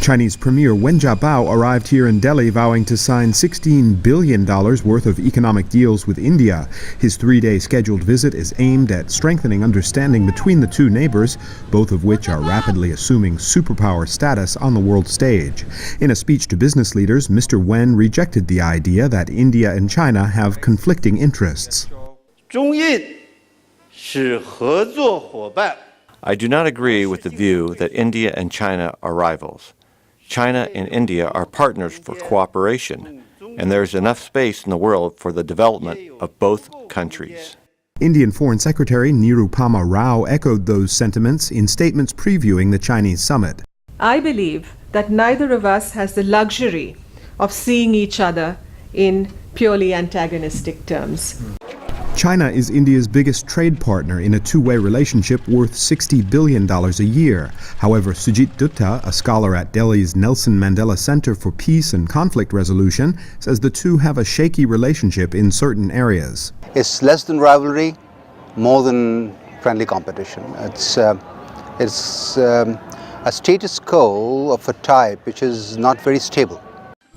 Chinese Premier Wen Jiabao arrived here in Delhi vowing to sign $16 billion worth of economic deals with India. His three-day scheduled visit is aimed at strengthening understanding between the two neighbors, both of which are rapidly assuming superpower status on the world stage. In a speech to business leaders, Mr. Wen rejected the idea that India and China have conflicting interests. I do not agree with the view that India and China are rivals. China and India are partners for cooperation, and there is enough space in the world for the development of both countries. Indian Foreign Secretary Nirupama Rao echoed those sentiments in statements previewing the Chinese summit. I believe that neither of us has the luxury of seeing each other in purely antagonistic terms. China is India's biggest trade partner in a two-way relationship worth $60 billion a year. However, Sujit Dutta, a scholar at Delhi's Nelson Mandela Center for Peace and Conflict Resolution, says the two have a shaky relationship in certain areas. It's less than rivalry, more than friendly competition. It's a status quo of a type which is not very stable.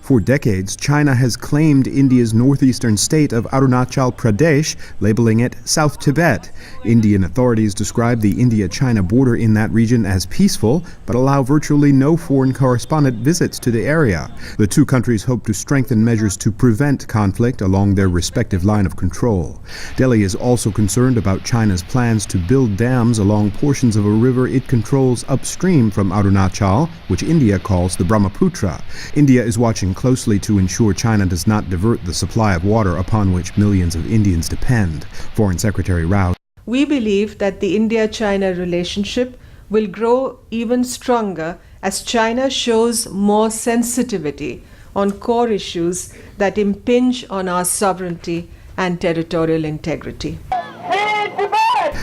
For decades, China has claimed India's northeastern state of Arunachal Pradesh, labeling it South Tibet. Indian authorities describe the India-China border in that region as peaceful, but allow virtually no foreign correspondent visits to the area. The two countries hope to strengthen measures to prevent conflict along their respective line of control. Delhi is also concerned about China's plans to build dams along portions of a river it controls upstream from Arunachal, which India calls the Brahmaputra. India is watching closely to ensure China does not divert the supply of water upon which millions of Indians depend. Foreign Secretary Rao. We believe that the India-China relationship will grow even stronger as China shows more sensitivity on core issues that impinge on our sovereignty and territorial integrity.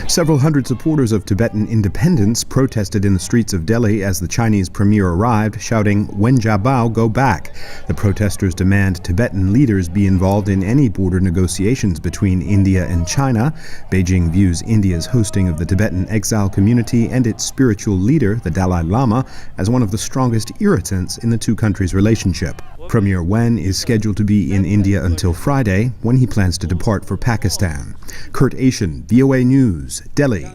Several hundred supporters of Tibetan independence protested in the streets of Delhi as the Chinese premier arrived, shouting, "Wen Jiabao, go back." The protesters demand Tibetan leaders be involved in any border negotiations between India and China. Beijing views India's hosting of the Tibetan exile community and its spiritual leader, the Dalai Lama, as one of the strongest irritants in the two countries' relationship. Premier Wen is scheduled to be in India until Friday, when he plans to depart for Pakistan. Kurt Achin, VOA News, Delhi.